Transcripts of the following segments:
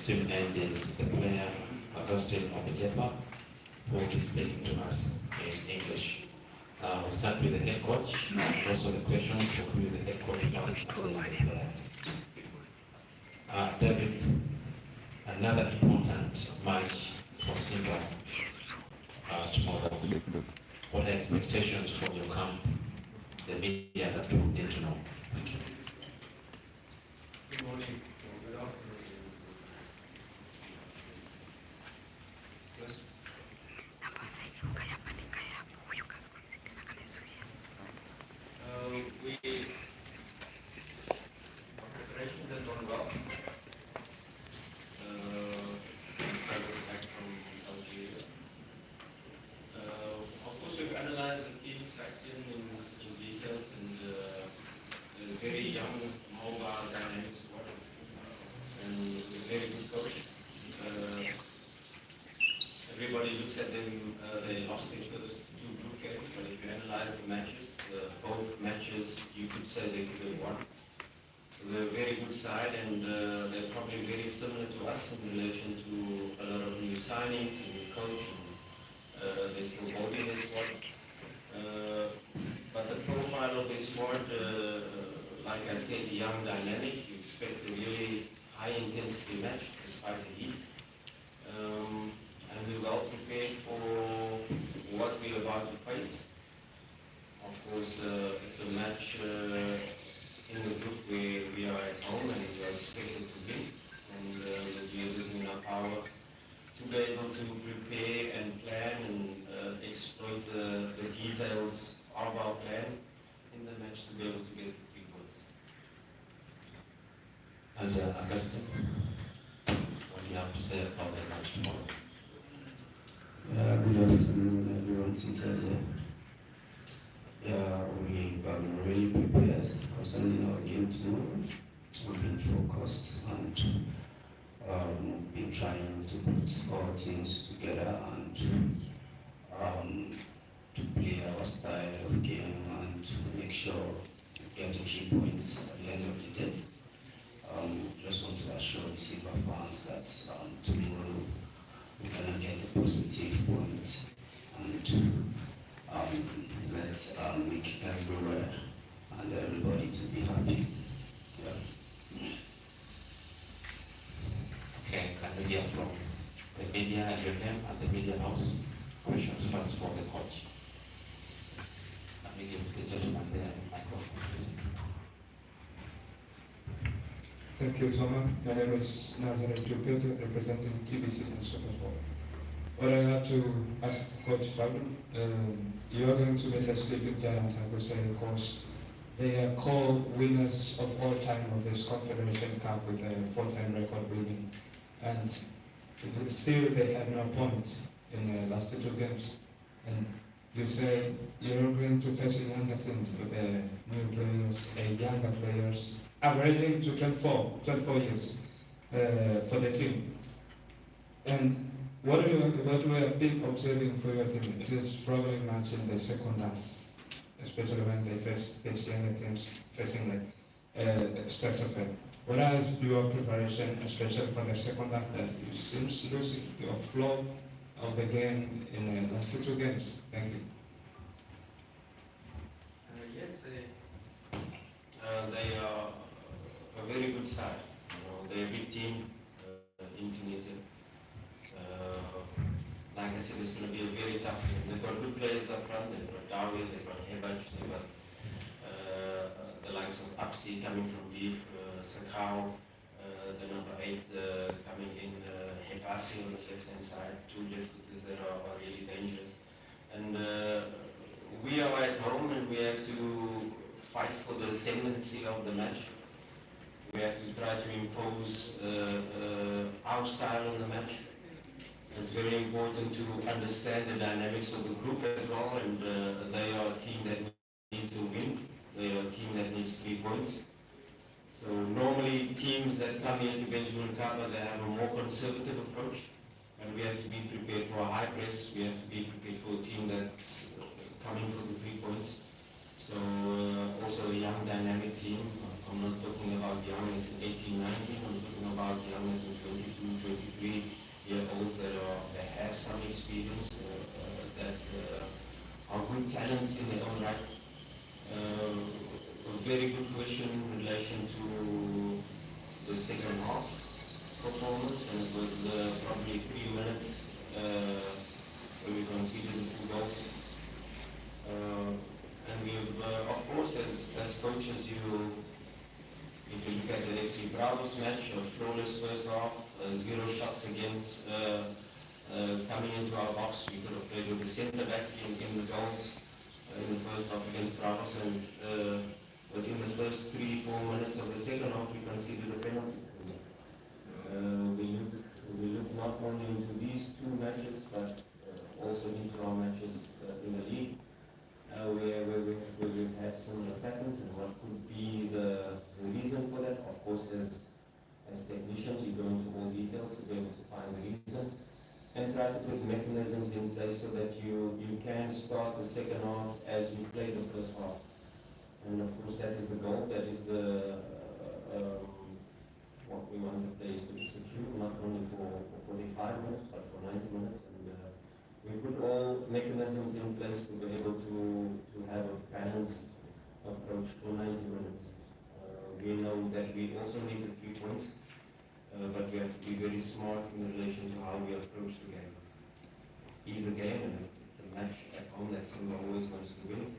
team end is the player Augustine Obijepa, who will be speaking to us in English. We'll start with the head coach. Also the questions will be with the head coach first and then the player. David, another important match for SIMBA tomorrow. What are expectations from your camp, the media that people need to know? Thank you. Good morning or good afternoon. Yes. Our preparation has gone well. I was back from Algeria. Of course, we've analyzed the team's action in details and the very young, mobile, dynamic squad, and a very good coach. Everybody looks at them, they lost their first two group games, but if you analyze the matches, both matches, you could say they could have won. So they're a very good side, and they're probably very similar to us in relation to a lot of new signings and new coach, and they're still holding their squad. But the profile of their squad, like I said, young, dynamic, you expect a really high intensity match despite the heat. And we're well prepared for what we're about to face. Of course, it's a match in the group where we are at home and we are expected to win. And that we are doing our power to be able to prepare and plan and exploit the details of our plan in the match to be able to get the 3 points. And Augustine, what do you have to say about the match tomorrow? Good afternoon, everyone seated here. We've really prepared concerning our game tomorrow. We've been focused and been trying to put all things together and to play our style of game and to make sure we get the 3 points at the end of the day. Just want to assure the SIMBA fans that tomorrow we're going to get a positive point and let's make everywhere and everybody to be happy. Yeah. Okay, can we hear from the media, your name and the media house? Questions first for the coach. Let me give the gentleman there the microphone, please. Thank you, Thomas. My name is Nazareth Jupiter, representing TBC and Supersport. What I have to ask Coach Fabio, you are going to meet a sleeping giant, I would say, because they are co-winners of all time of this Confederation Cup with a 4-time record winning. And still they have no points in the last 2 games. And you say you're going to face a younger team with new players, younger players, averaging to 24 years for the team. And what we have been observing for your team, it is struggling much in the second half, especially when they face these younger teams facing like such a thing. What is your preparation, especially for the second half, that you seem losing your flow of the game in the last 2 games? Thank you. Yes, they are a very good side. They're a big team in Tunisia. Like I said, it's going to be a very tough game. They've got good players up front. They've got Dawi, they've got Hebaj, they've got the likes of Apsi coming from deep, Sakau, the number 8 coming in, Hepasi on the left-hand side, 2 left-footers that are really dangerous. And we are at home and we have to fight for the ascendancy of the match. We have to try to impose our style on the match. It's very important to understand the dynamics of the group as well, and they are a team that needs to win. They are a team that needs 3 points. So normally teams that come here to Benjamin Mkapa, they have a more conservative approach, and we have to be prepared for a high press. We have to be prepared for a team that's coming for the 3 points. So also a young dynamic team. I'm not talking about young as in 18, 19, I'm talking about young as in 22, experience, that are good talents in their own right. A very good question in relation to the second half performance, and it was probably 3 minutes where we conceded the 2 goals. And we've, of course, as coaches, if you look at the FC Bravos match, a flawless first half, 0 shots against coming into our box. We could have played with the centre back in the goals in the first half against Bravos, and within the first 3-4 minutes of the second half, we conceded a penalty. We look not only into these 2 matches, but also into our matches in the league, where we've had similar patterns, and what could be the reason for that. Of course, as technicians, you go into all details to be able to find the reason and try to put mechanisms in place so that you can start the second half as you play the first half. And of course, that is the goal. That is what we want the players to execute, not only for 45 minutes, but for 90 minutes. And we put all mechanisms in place to be able to have a balanced approach for 90 minutes. We know that we also need a few points, but we have to be very smart in relation to how we approach the game. It's a game, and it's a match at home that SIMBA always wants to win.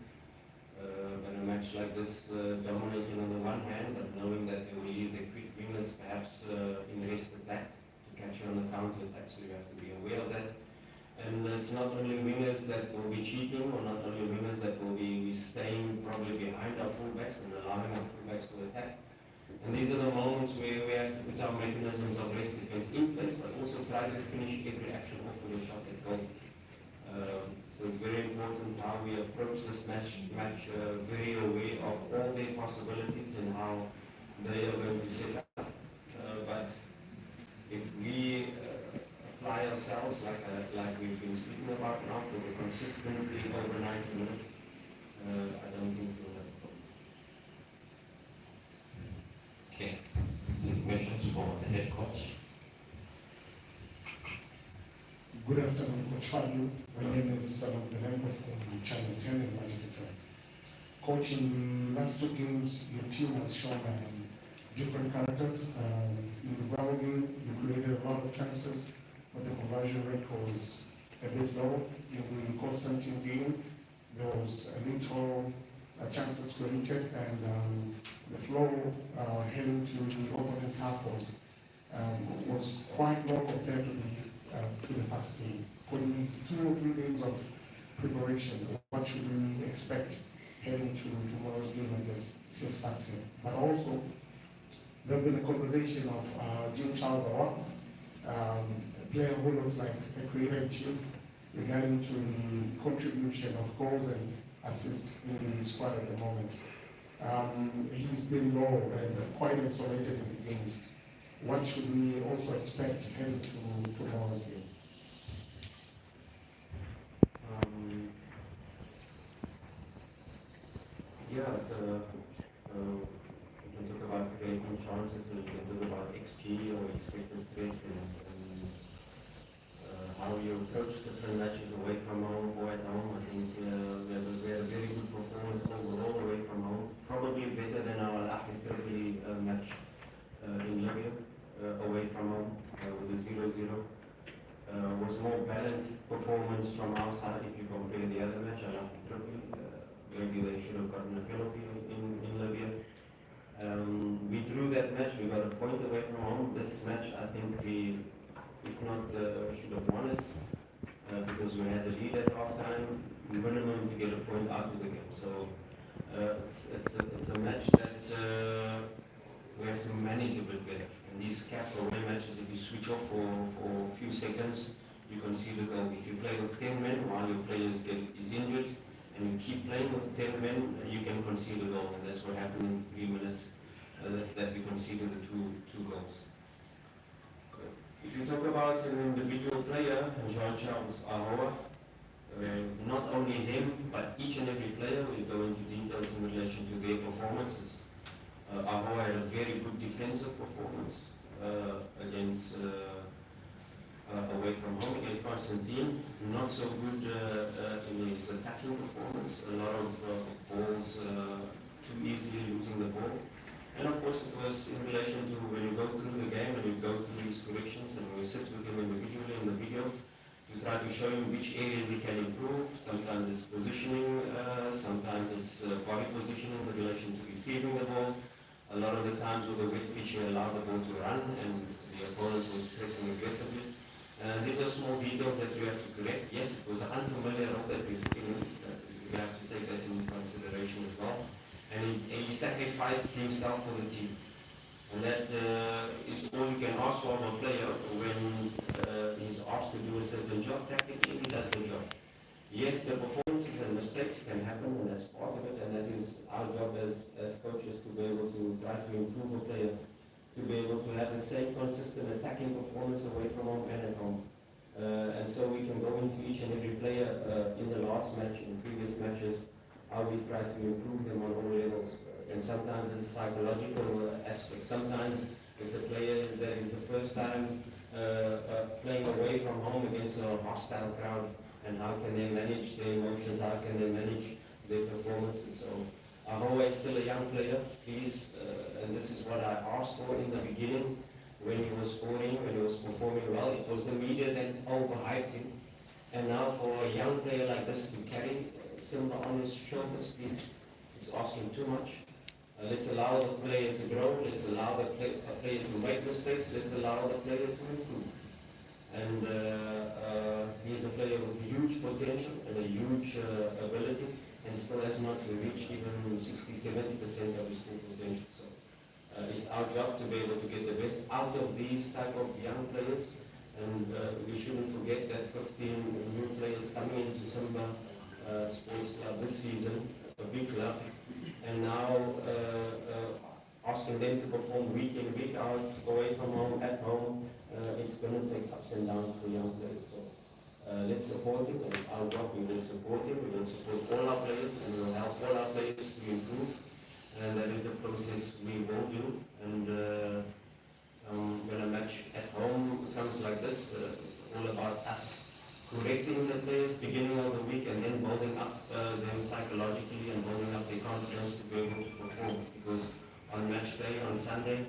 But a match like this, dominating on the one hand, but knowing that they will leave the quick winners perhaps in rest attack to catch you on the counter attack, so you have to be aware of that. And it's not only wingers that will be cheating, or not only wingers that will be staying probably behind our fullbacks and allowing our fullbacks to attack. And these are the moments where we have to put our mechanisms of rest defense in place, but also try to finish every action off with a shot at goal. So it's very important how we approach this match, very aware of all their possibilities and how they are going to set up. But if we apply ourselves like we've been speaking about now, for the consistently over 90 minutes, I don't think we'll have a problem. Okay. Some questions for the head coach. Good afternoon, Coach Fabio. My name is Salam Belenko from Channel 10 and Magic FM. Coach, in the last 2 games, your team has shown different characters. In the ground game, you created a lot of chances, but the conversion rate was a bit low. In the Constantine game, there was a little chances created, and the flow heading to the opponent's half was quite low compared to the past game. For these 2 or 3 days of preparation, what should we expect heading to tomorrow's game against SFAXI? But also, there's been a conversation of Jim Charles Awak, a player who looks like a creative chief regarding to the contribution of goals and assists in the squad at the moment. He's been low and quite isolated in the games. What should we also expect heading to tomorrow's game? We can talk about creating chances, we can talk about XG or expected threat, and how you approach different matches away from home or at home. I think we had a very good performance overall away from home, probably better than our AKIZUNGUMZA match in Libya. Away from home with a 0-0. Was more balanced performance from our side if you compare the other match. I like maybe they should have gotten a penalty in Libya. We drew that match, we got a point away from home. This match, I think we, if not, should have won it because we had the lead at half time, minimum to get a point out of the game. So it's a match that we have to manage a bit better. And these cap away matches, if you switch off for a few seconds, you concede a goal. If you play with 10 men while your player is injured, and you keep playing with 10 men, you can concede a goal. And that's what happened in 3 minutes that we conceded the two goals. If you talk about an individual player, Jean-Charles Ahoua, not only him, but each and every player, we go into details in relation to their performances. Ahoua had a very good defensive performance against away from home against Constantine, not so good in his attacking performance. A lot of balls too easily losing the ball. And of course it was in relation to when you go through the game and you go through his corrections and we sit with him individually in the video to try to show him which areas he can improve. Sometimes it's positioning, sometimes it's body positioning in relation to receiving the ball. A lot of the times with the wet pitch he allowed the ball to run and the opponent was pressing aggressively. And these are small details that you have to correct. Yes, it was an unfamiliar role that we're putting in. You have to take that into consideration as well. And he sacrificed himself for the team. And that is all you can ask from a player when he's asked to do a certain job. Technically, he does the job. Yes, the performances and mistakes can happen, and that's part of it. And that is our job as coaches to be able to try to improve a player, to be able to have the same consistent attacking performance away from home and at home. And so we can go into each and every player in the last match, in previous matches, how we try to improve them on all levels. And sometimes it's a psychological aspect. Sometimes it's a player that is the first time playing away from home against a hostile crowd, and how can they manage their emotions, how can they manage their performances. So Ahoa is still a young player, please, and this is what I asked for in the beginning when he was scoring, when he was performing well. It was the media that overhyped him. And now for a young player like this to carry SIMBA on his shoulders, please, it's asking too much. Let's allow the player to grow, let's allow the player to make mistakes, let's allow the player to improve. And he's a player with huge potential and a huge ability, and still has not reached even 60–70% of his full potential. So it's our job to be able to get the best out of these type of young players. And we shouldn't forget that 15 new players coming into SIMBA Sports Club this season, a big club, and now asking them to perform week in, week out, away from home, at home, it's going to take ups and downs for young players. So let's support him, and it's our job. We will support him, we will support all our players, and we will help all our players to improve. And that is the process we will do. And when a match at home comes like this, it's all about us correcting the players beginning of the week and then building up them psychologically and building up their confidence to be able to perform. Because on match day, on Sunday,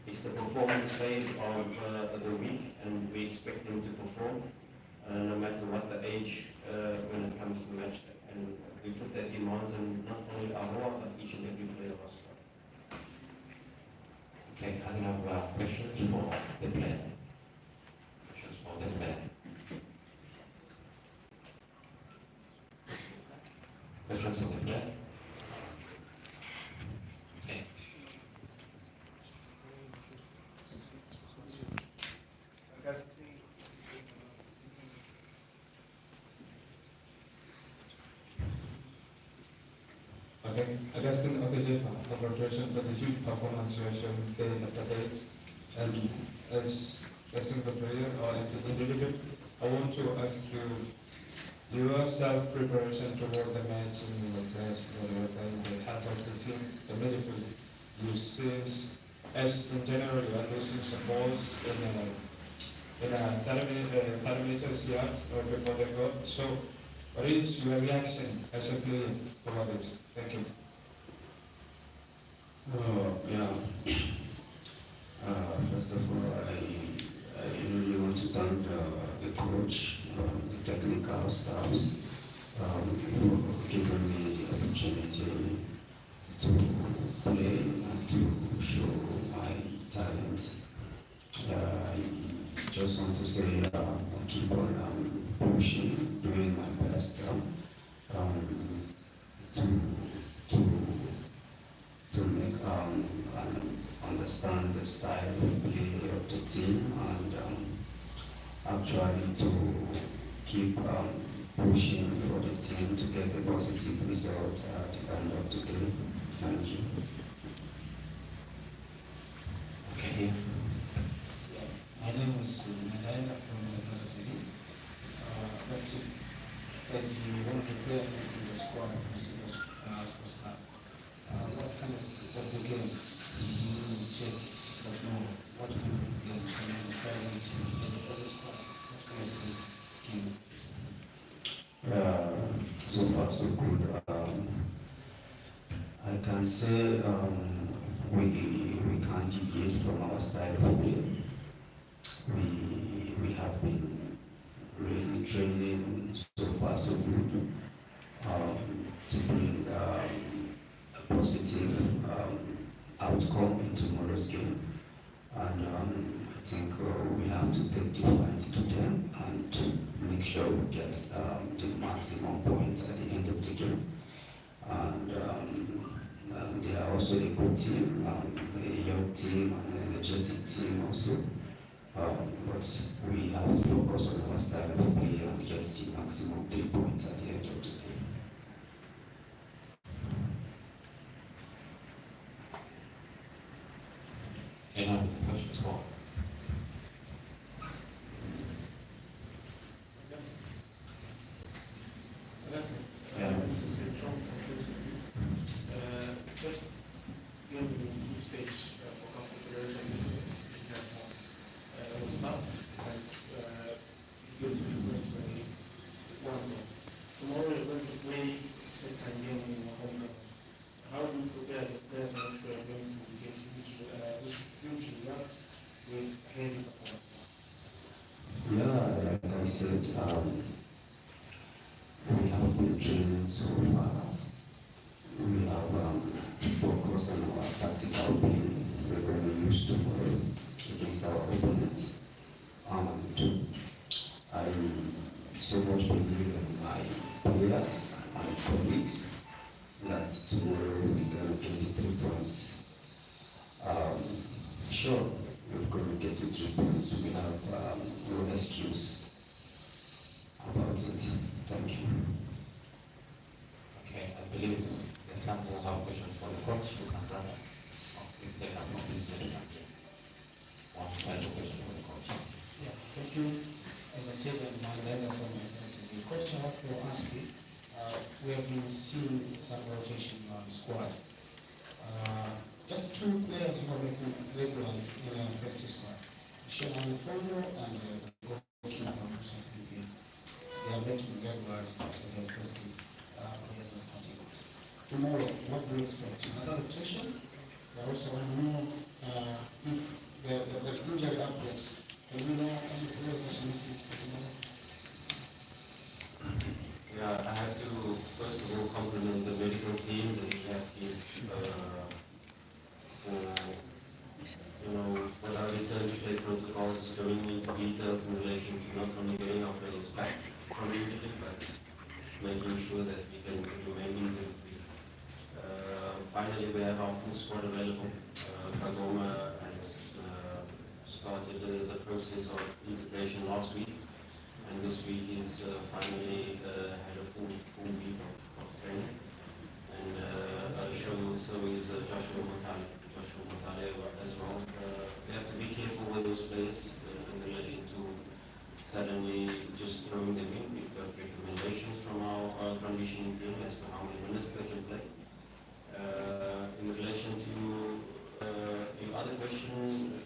it's the performance phase of the week, and we expect them to perform no matter what the age when it comes to match day. And we put that demands on not only Ahoa, but each and every player of our squad. Okay, I have questions for the player. Questions for the player. Questions for the player? Okay. Okay, Augustine Okejefa, congratulations for the huge performance you are showing day after day. And as a single player or an individual, I want to ask you, your self-preparation toward the match in the press, when you were playing the heart of the team, the midfield, you seems, as in general, you are losing some balls in a 30 meters yards or before the goal. So, what is your reaction as a player over this? Thank you. First of all, I really want to thank the coach, the technical staffs for giving me the opportunity to play and to show my talent. I just want to say keep on pushing, doing my best to make understand the style of play of the team, and actually to keep pushing for the team to get a positive result at the end of the day. Thank you. Okay. My name is Nadaenda from KESHO. Question: as one of the players in the squad of the SIMBA Sports Club, what kind of the game do you take for sure? What kind of game can you describe it as a squad? What kind of game so good. I can say we can't deviate from our style of play. We have been really training so far so good to bring a positive outcome in tomorrow's game. And I think we have to take the fight to them and to make sure we get the maximum point at the end of the game. And they are also a good team, a young team and an energetic team also. But we have to focus on our style of play and get the maximum 3 points at the end of the day. Any other questions? Paul? Yes. First, game group stage for configuration this season, it was tough, and you go to the points by 1 goal. Tomorrow you're going to play second game in your home ground. How do you prepare as a player for what you are going to get huge results with heavy performance? Yeah, like I said, we have been training so far. We have focused on our tactical play we're going to use tomorrow against our opponent. I so much believe in my players, my colleagues, that tomorrow we're going to get the 3 points. Sure, we're going to get the 3 points. We have no excuse about it. Thank you. Okay, I believe there's someone who have a question for the coach. You can run it. Please take up from this gentleman. One final question for the coach. Yeah, thank you. As I said, my letter from my friends, the question I have to ask you, we have been seeing some rotation on the squad. Just 2 players who are making regular in our first squad. Michelle Alfonso and the goalkeeper. They are making regular as a first team players starting. Tomorrow, what do you expect? Another rotation? There also one more, if the injury updates, do you know any players missing tomorrow? Yeah, I have to first of all compliment the medical team, the rehab team, for what our return to play protocols, going into details in relation to not only getting our players back from injury, but making sure that we can remain injury free. Finally, we have our full squad available. Kagoma has started the process of integration last week, and this week is finally had a full week of training. And also is Joshua Motale as well. We have to be careful with those players in relation to suddenly just throwing them in. We've got recommendations from our conditioning team as to how many minutes they can play. In relation to your other question,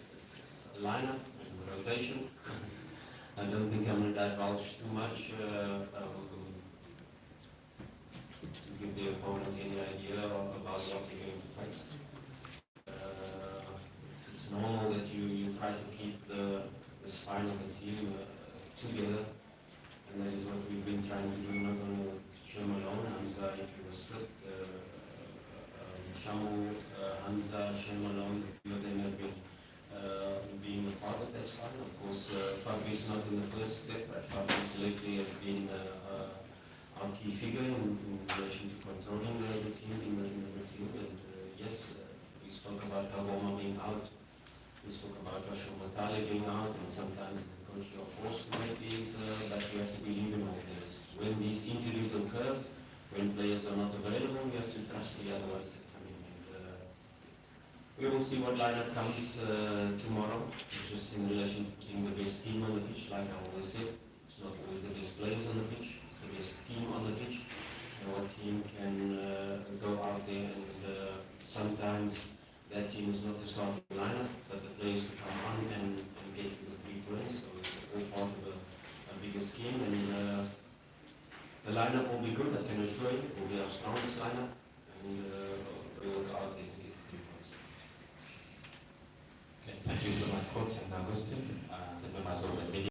lineup and rotation, I don't think I'm going to divulge too much to give the opponent any idea about what they're going to face. It's normal that you try to keep the spine of the team together, and that is what we've been trying to do, not only with Sherman alone, Hamza, if he was fit, Shamu, Hamza, Sherman alone, a few of them have been being a part of that squad. Of course, Fabrice not in the first step, but Fabrice lately has been our key figure in relation to controlling the team in the midfield. And yes, we spoke about Kagoma being out, we spoke about Joshua Motale being out, and sometimes as a coach you are forced to make these, but you have to believe in all players. When these injuries occur, when players are not available, you have to trust the other ones that come in. And we will see what lineup comes tomorrow, just in relation to putting the best team on the pitch. Like I always said, it's not always the best players on the pitch, it's the best team on the pitch. And what team can go out there, and sometimes that team is not the starting lineup, but the players to come on and get the 3 points. So it's all part of a bigger scheme. And the lineup will be good, I can assure you. It will be our strongest lineup, and we will go out there to get the 3 points. Okay, thank you so much, Coach and Augustine, the members of the media.